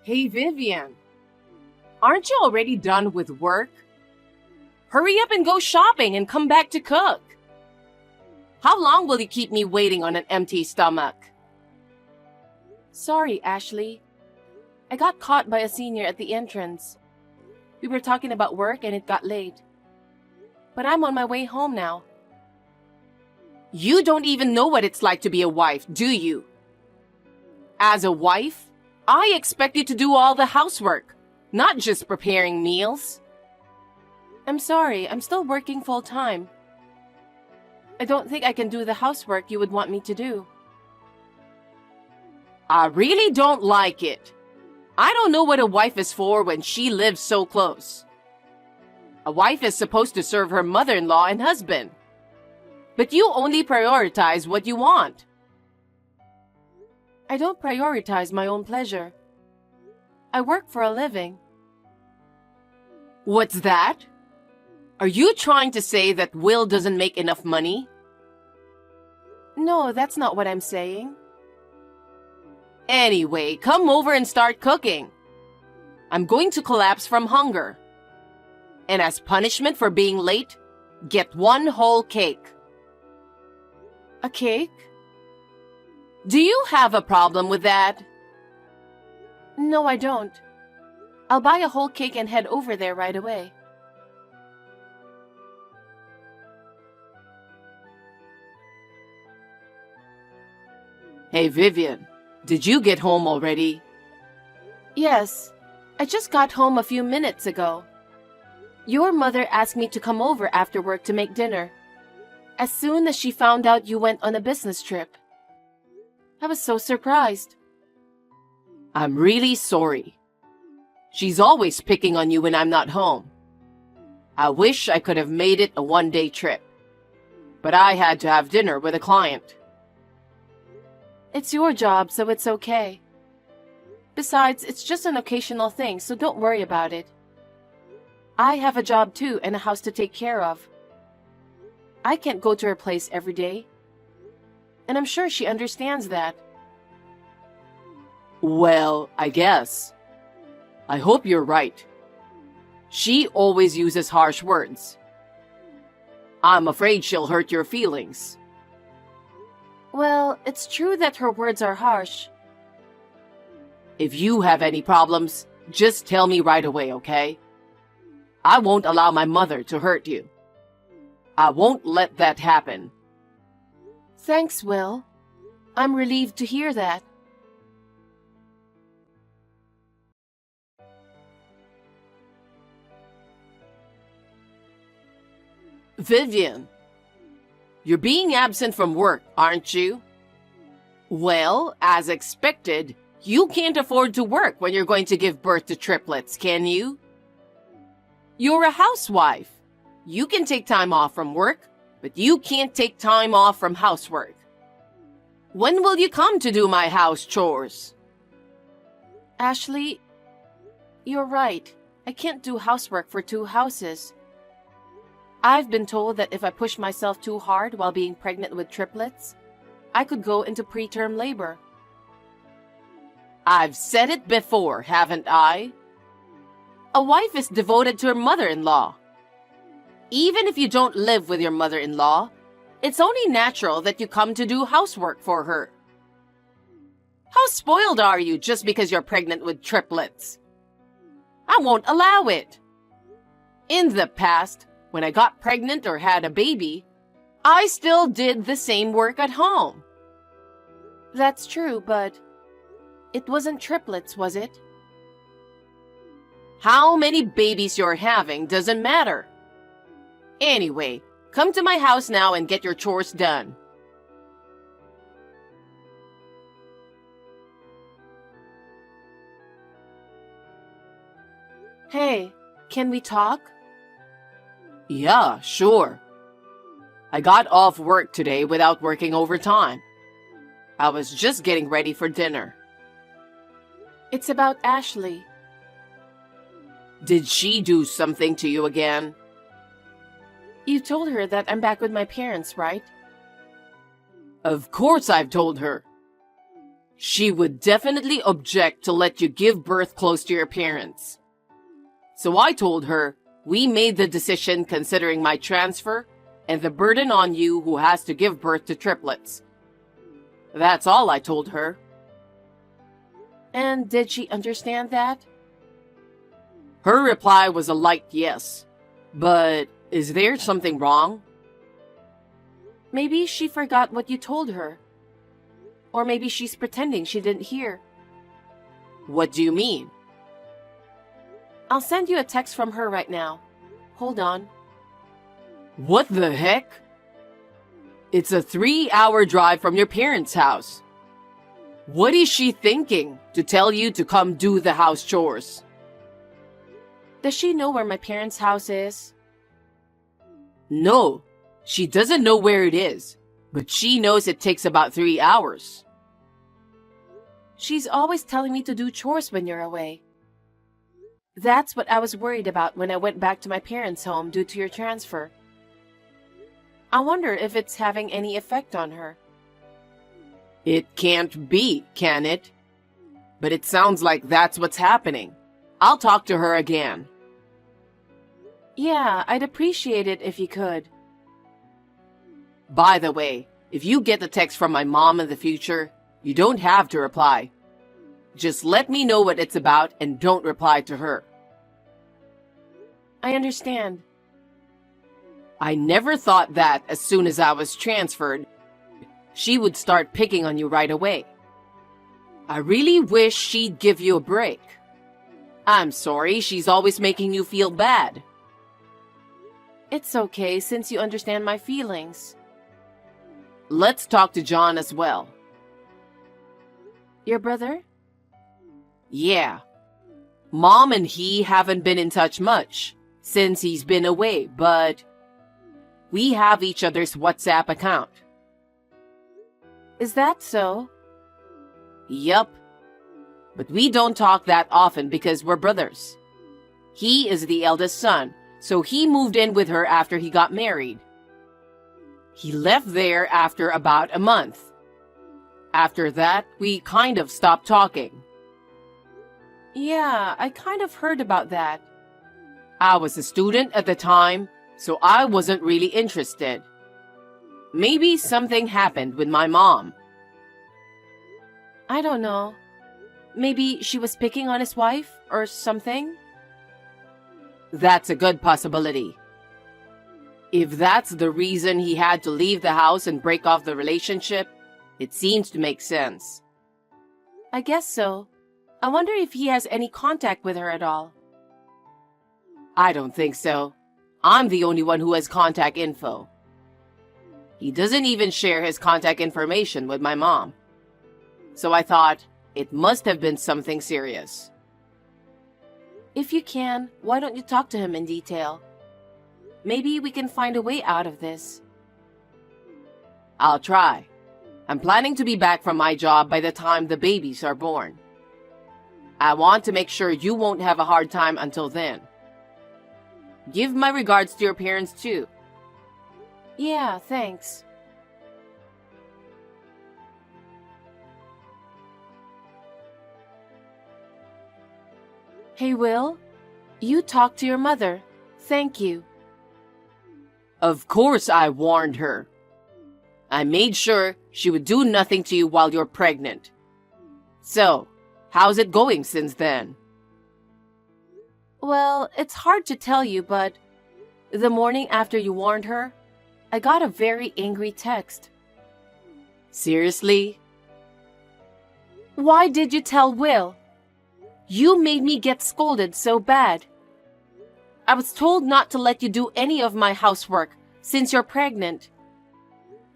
Hey Vivian, aren't you already done with work? Hurry up and go shopping and come back to cook. How long will you keep me waiting on an empty stomach? Sorry, Ashley. I got caught by a senior at the entrance. We were talking about work and it got late. But I'm on my way home now. You don't even know what it's like to be a wife, do you? As a wife, I expect you to do all the housework, not just preparing meals. I'm sorry, I'm still working full-time. I don't think I can do the housework you would want me to do. I really don't like it. I don't know what a wife is for when she lives so close. A wife is supposed to serve her mother-in-law and husband. But you only prioritize what you want. I don't prioritize my own pleasure. I work for a living. What's that? Are you trying to say that Will doesn't make enough money? No, that's not what I'm saying. Anyway, come over and start cooking. I'm going to collapse from hunger. And as punishment for being late, get one whole cake. A cake? Do you have a problem with that? No, I don't. I'll buy a whole cake and head over there right away. Hey Vivian, did you get home already? Yes, I just got home a few minutes ago. Your mother asked me to come over after work to make dinner, as soon as she found out you went on a business trip. I was so surprised. I'm really sorry. She's always picking on you when I'm not home. I wish I could have made it a one-day trip, but I had to have dinner with a client. It's your job, so it's okay. Besides, it's just an occasional thing, so don't worry about it. I have a job too and a house to take care of. I can't go to her place every day. And I'm sure she understands that. Well, I guess. I hope you're right. She always uses harsh words. I'm afraid she'll hurt your feelings. Well, it's true that her words are harsh. If you have any problems, just tell me right away, okay? I won't allow my mother to hurt you. I won't let that happen. Thanks, Will. I'm relieved to hear that. Vivian, you're being absent from work, aren't you? Well, as expected, you can't afford to work when you're going to give birth to triplets, can you? You're a housewife. You can take time off from work, but you can't take time off from housework. When will you come to do my house chores? Ashley, you're right. I can't do housework for two houses. I've been told that if I push myself too hard while being pregnant with triplets, I could go into preterm labor. I've said it before, haven't I? A wife is devoted to her mother-in-law. Even if you don't live with your mother-in-law, it's only natural that you come to do housework for her. How spoiled are you just because you're pregnant with triplets? I won't allow it. In the past, when I got pregnant or had a baby, I still did the same work at home. That's true, but it wasn't triplets, was it? How many babies you're having doesn't matter. Anyway, come to my house now and get your chores done. Hey, can we talk? Yeah, sure. I got off work today without working overtime. I was just getting ready for dinner. It's about Ashley. Did she do something to you again? You told her that I'm back with my parents, right? Of course I've told her. She would definitely object to let you give birth close to your parents. So I told her we made the decision considering my transfer and the burden on you who has to give birth to triplets. That's all I told her. And did she understand that? Her reply was a light yes. But is there something wrong? Maybe she forgot what you told her. Or maybe she's pretending she didn't hear. What do you mean? I'll send you a text from her right now. Hold on. What the heck? It's a 3-hour drive from your parents' house. What is she thinking to tell you to come do the house chores? Does she know where my parents' house is? No, she doesn't know where it is, but she knows it takes about 3 hours. She's always telling me to do chores when you're away. That's what I was worried about when I went back to my parents' home due to your transfer. I wonder if it's having any effect on her. It can't be, can it? But it sounds like that's what's happening. I'll talk to her again. Yeah, I'd appreciate it if you could. By the way, if you get a text from my mom in the future, you don't have to reply. Just let me know what it's about and don't reply to her. I understand. I never thought that as soon as I was transferred, she would start picking on you right away. I really wish she'd give you a break. I'm sorry she's always making you feel bad. It's okay since you understand my feelings. Let's talk to John as well. Your brother? Yeah. Mom and he haven't been in touch much since he's been away, but we have each other's WhatsApp account. Is that so? Yup. But we don't talk that often because we're brothers. He is the eldest son, so he moved in with her after he got married. He left there after about a month. After that, we kind of stopped talking. Yeah, I kind of heard about that. I was a student at the time, so I wasn't really interested. Maybe something happened with my mom. I don't know. Maybe she was picking on his wife or something? That's a good possibility. If that's the reason he had to leave the house and break off the relationship, it seems to make sense. I guess so. I wonder if he has any contact with her at all. I don't think so. I'm the only one who has contact info. He doesn't even share his contact information with my mom. So I thought it must have been something serious. If you can, why don't you talk to him in detail? Maybe we can find a way out of this. I'll try. I'm planning to be back from my job by the time the babies are born. I want to make sure you won't have a hard time until then. Give my regards to your parents too. Yeah, thanks. Hey, Will, you talked to your mother. Thank you. Of course I warned her. I made sure she would do nothing to you while you're pregnant. So, how's it going since then? Well, it's hard to tell you, but the morning after you warned her, I got a very angry text. Seriously? Why did you tell Will? You made me get scolded so bad. I was told not to let you do any of my housework since you're pregnant.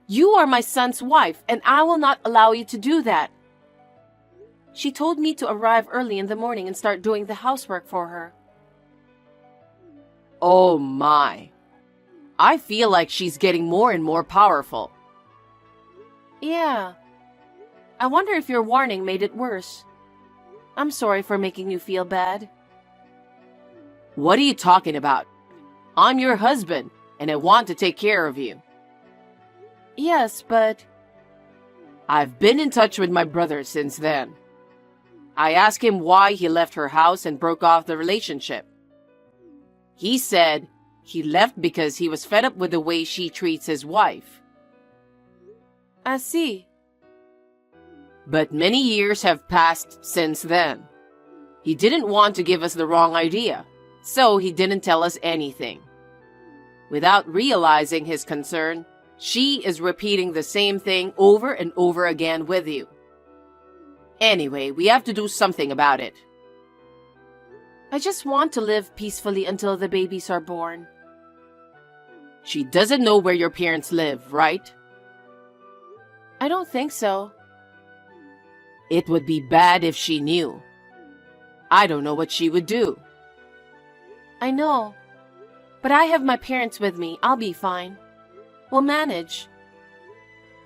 You are my son's wife, and I will not allow you to do that. She told me to arrive early in the morning and start doing the housework for her. Oh my. I feel like she's getting more and more powerful. Yeah. I wonder if your warning made it worse. I'm sorry for making you feel bad. What are you talking about? I'm your husband, and I want to take care of you. Yes, but I've been in touch with my brother since then. I asked him why he left her house and broke off the relationship. He said he left because he was fed up with the way she treats his wife. I see. But many years have passed since then. He didn't want to give us the wrong idea, so he didn't tell us anything. Without realizing his concern, she is repeating the same thing over and over again with you. Anyway, we have to do something about it. I just want to live peacefully until the babies are born. She doesn't know where your parents live, right? I don't think so. It would be bad if she knew. I don't know what she would do. I know. But I have my parents with me. I'll be fine. We'll manage.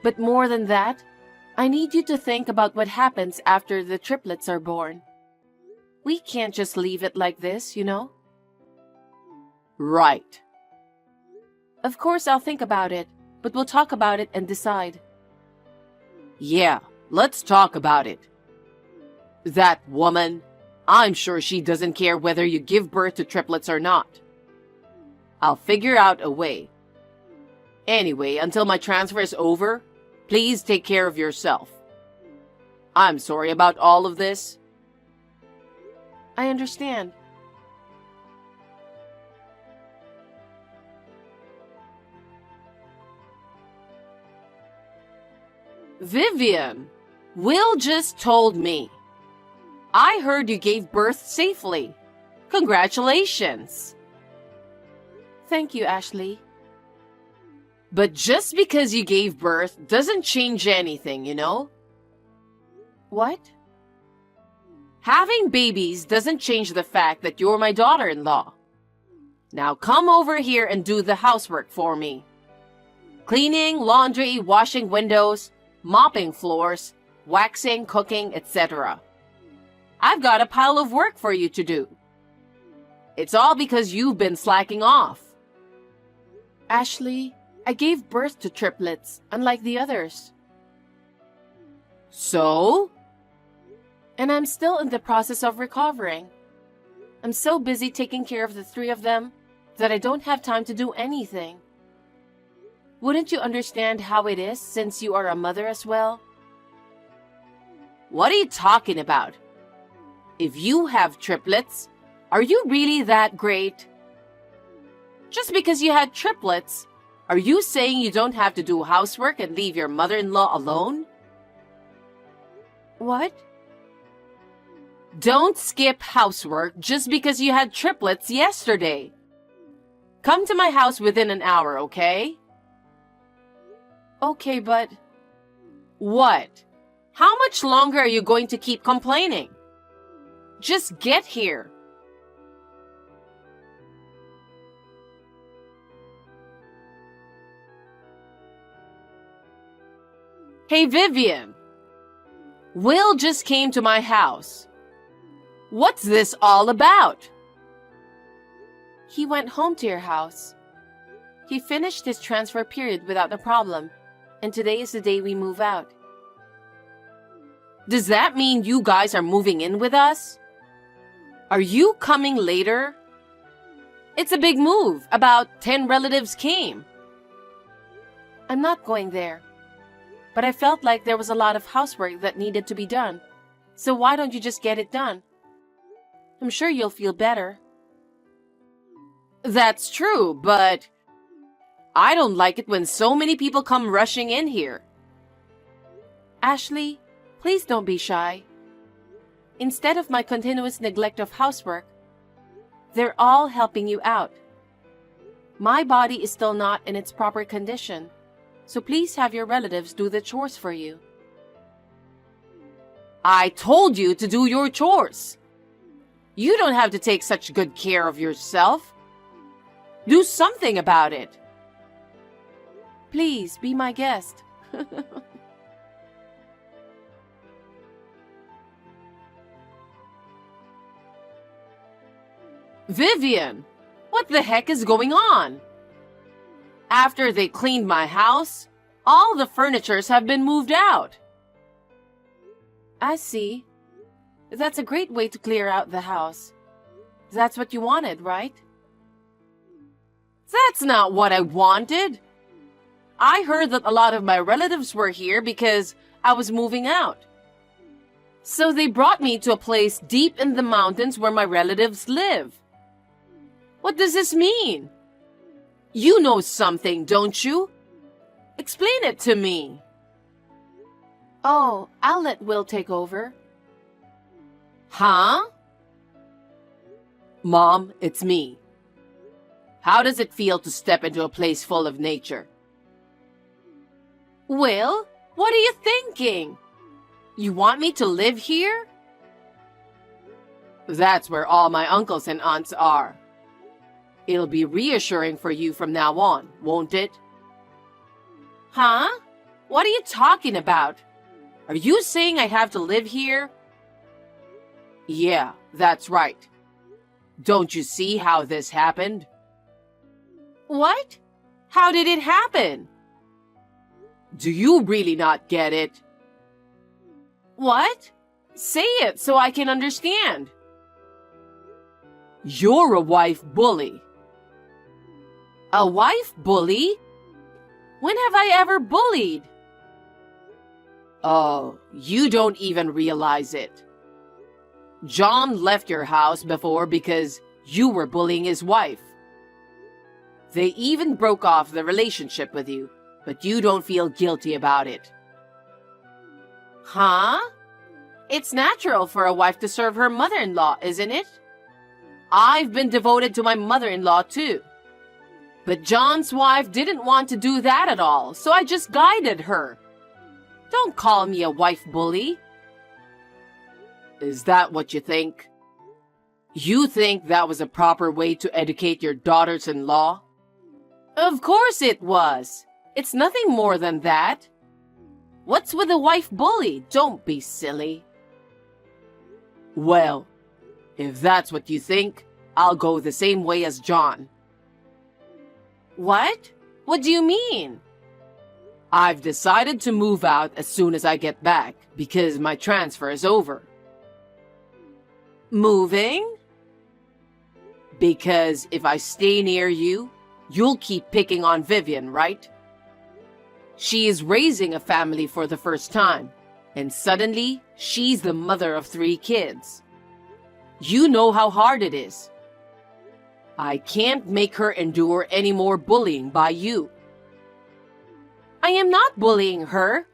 But more than that, I need you to think about what happens after the triplets are born. We can't just leave it like this, you know? Right. Of course I'll think about it, but we'll talk about it and decide. Yeah, let's talk about it. That woman, I'm sure she doesn't care whether you give birth to triplets or not. I'll figure out a way. Anyway, until my transfer is over, please take care of yourself. I'm sorry about all of this. I understand. Vivian, Will just told me. I heard you gave birth safely. Congratulations. Thank you, Ashley. But just because you gave birth doesn't change anything, you know? What? Having babies doesn't change the fact that you're my daughter-in-law. Now come over here and do the housework for me. Cleaning, laundry, washing windows, mopping floors, waxing, cooking, etc. I've got a pile of work for you to do. It's all because you've been slacking off. Ashley, I gave birth to triplets, unlike the others. So? And I'm still in the process of recovering. I'm so busy taking care of the three of them that I don't have time to do anything. Wouldn't you understand how it is since you are a mother as well? What are you talking about? If you have triplets, are you really that great? Just because you had triplets, are you saying you don't have to do housework and leave your mother-in-law alone? What? Don't skip housework just because you had triplets yesterday. Come to my house within an hour, okay? Okay, but... What? How much longer are you going to keep complaining? Just get here. Hey, Vivian. Will just came to my house. What's this all about? He went home to your house. He finished his transfer period without a problem, and today is the day we move out. Does that mean you guys are moving in with us? Are you coming later? It's a big move. About 10 relatives came. I'm not going there. But I felt like there was a lot of housework that needed to be done. So why don't you just get it done? I'm sure you'll feel better. That's true, but I don't like it when so many people come rushing in here. Ashley, please don't be shy. Instead of my continuous neglect of housework, they're all helping you out. My body is still not in its proper condition, so please have your relatives do the chores for you. I told you to do your chores. You don't have to take such good care of yourself. Do something about it. Please, be my guest. Vivian, what the heck is going on? After they cleaned my house, all the furnitures have been moved out. I see. That's a great way to clear out the house. That's what you wanted, right? That's not what I wanted. I heard that a lot of my relatives were here because I was moving out. So they brought me to a place deep in the mountains where my relatives live. What does this mean? You know something, don't you? Explain it to me. Oh, I'll let Will take over. Huh? Mom, it's me. How does it feel to step into a place full of nature? Will, what are you thinking? You want me to live here? That's where all my uncles and aunts are. It'll be reassuring for you from now on, won't it? Huh? What are you talking about? Are you saying I have to live here? Yeah, that's right. Don't you see how this happened? What? How did it happen? Do you really not get it? What? Say it so I can understand. You're a wife bully. A wife bully? When have I ever bullied? Oh, you don't even realize it. John left your house before because you were bullying his wife. They even broke off the relationship with you, but you don't feel guilty about it. Huh? It's natural for a wife to serve her mother-in-law, isn't it? I've been devoted to my mother-in-law too. But John's wife didn't want to do that at all, so I just guided her. Don't call me a wife bully. Is that what you think? You think that was a proper way to educate your daughters-in-law? Of course it was. It's nothing more than that. What's with a wife bully? Don't be silly. Well, if that's what you think, I'll go the same way as John. What? What do you mean? I've decided to move out as soon as I get back because my transfer is over. Moving? Because if I stay near you, you'll keep picking on Vivian, right? She is raising a family for the first time, and suddenly she's the mother of 3 kids. You know how hard it is. I can't make her endure any more bullying by you. I am not bullying her.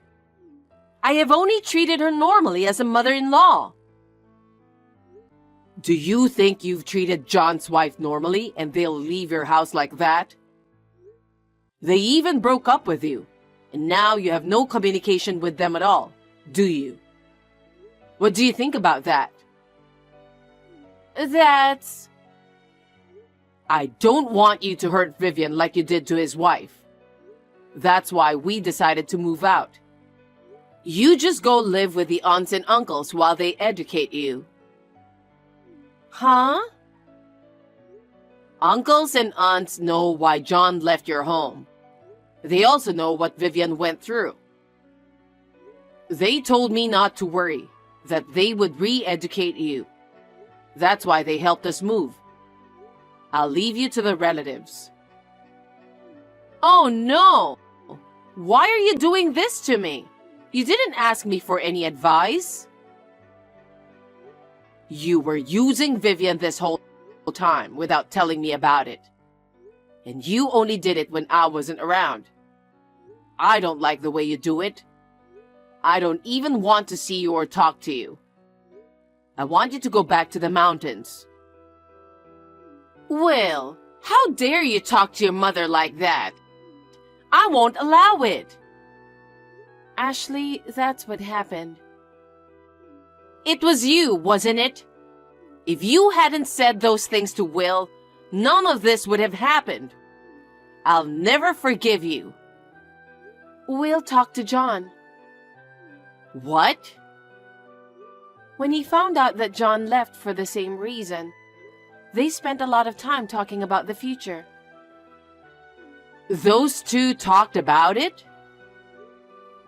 I have only treated her normally as a mother-in-law. Do you think you've treated John's wife normally and they'll leave your house like that? They even broke up with you, and now you have no communication with them at all, do you? What do you think about that? That's... I don't want you to hurt Vivian like you did to his wife. That's why we decided to move out. You just go live with the aunts and uncles while they educate you. Huh? Uncles and aunts know why John left your home. They also know what Vivian went through. They told me not to worry, that they would re-educate you. That's why they helped us move. I'll leave you to the relatives. Oh no! Why are you doing this to me? You didn't ask me for any advice. You were using Vivian this whole time without telling me about it. And you only did it when I wasn't around. I don't like the way you do it. I don't even want to see you or talk to you. I want you to go back to the mountains. Will, how dare you talk to your mother like that? I won't allow it. Ashley, that's what happened. It was you, wasn't it? If you hadn't said those things to Will, none of this would have happened. I'll never forgive you. Will talked to John. What? When he found out that John left for the same reason, they spent a lot of time talking about the future. Those two talked about it?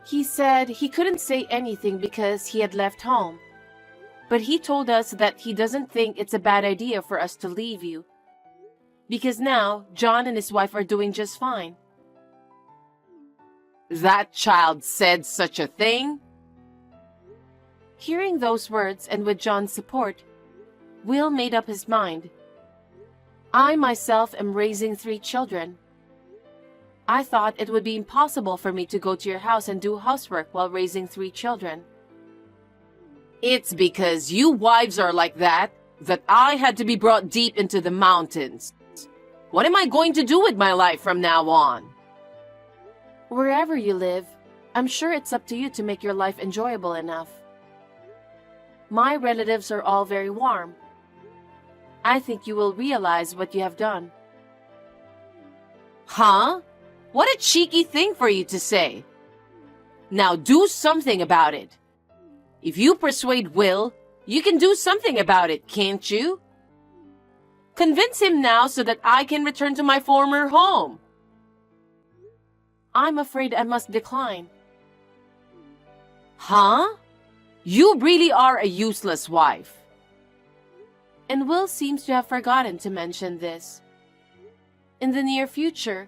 He said he couldn't say anything because he had left home. But he told us that he doesn't think it's a bad idea for us to leave you. Because now, John and his wife are doing just fine. That child said such a thing? Hearing those words and with John's support, Will made up his mind. I myself am raising 3 children. I thought it would be impossible for me to go to your house and do housework while raising 3 children. It's because you wives are like that I had to be brought deep into the mountains. What am I going to do with my life from now on? Wherever you live, I'm sure it's up to you to make your life enjoyable enough. My relatives are all very warm. I think you will realize what you have done. Huh? What a cheeky thing for you to say. Now do something about it. If you persuade Will, you can do something about it, can't you? Convince him now so that I can return to my former home. I'm afraid I must decline. Huh? You really are a useless wife. And Will seems to have forgotten to mention this. In the near future,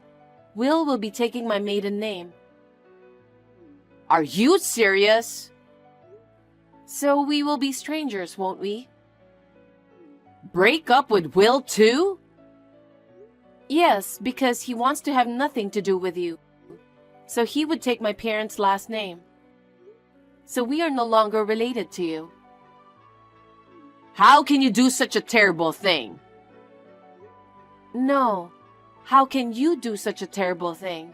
Will be taking my maiden name. Are you serious? So we will be strangers, won't we? Break up with Will too? Yes, because he wants to have nothing to do with you. So he would take my parents' last name. So we are no longer related to you. How can you do such a terrible thing? No. How can you do such a terrible thing?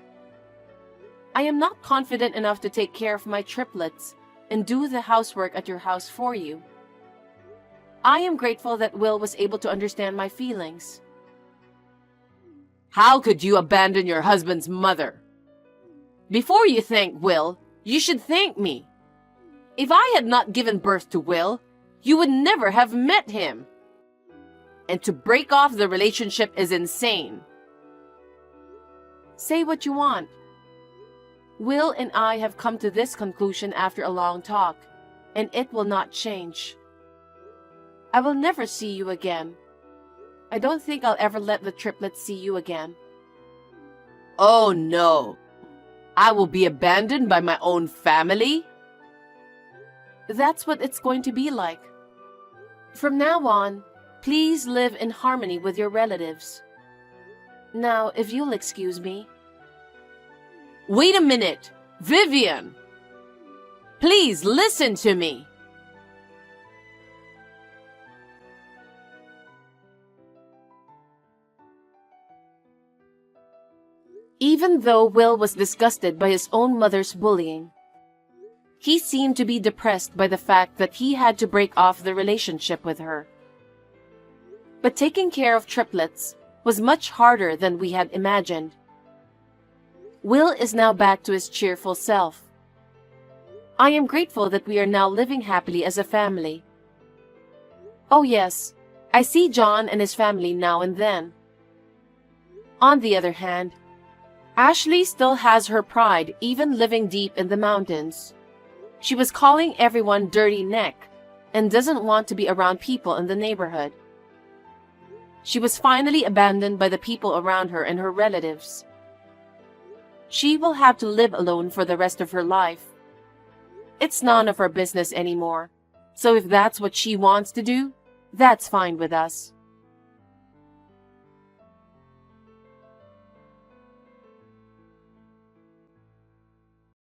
I am not confident enough to take care of my triplets and do the housework at your house for you. I am grateful that Will was able to understand my feelings. How could you abandon your husband's mother? Before you thank Will, you should thank me. If I had not given birth to Will, you would never have met him. And to break off the relationship is insane. Say what you want. Will and I have come to this conclusion after a long talk, and it will not change. I will never see you again. I don't think I'll ever let the triplets see you again. Oh no! I will be abandoned by my own family? That's what it's going to be like. From now on, please live in harmony with your relatives. Now, if you'll excuse me. Wait a minute! Vivian! Please listen to me! Even though Will was disgusted by his own mother's bullying, he seemed to be depressed by the fact that he had to break off the relationship with her. But taking care of triplets was much harder than we had imagined. Will is now back to his cheerful self. I am grateful that we are now living happily as a family. Oh yes, I see John and his family now and then. On the other hand, Ashley still has her pride even living deep in the mountains. She was calling everyone dirty neck and doesn't want to be around people in the neighborhood. She was finally abandoned by the people around her and her relatives. She will have to live alone for the rest of her life. It's none of our business anymore. So if that's what she wants to do, that's fine with us.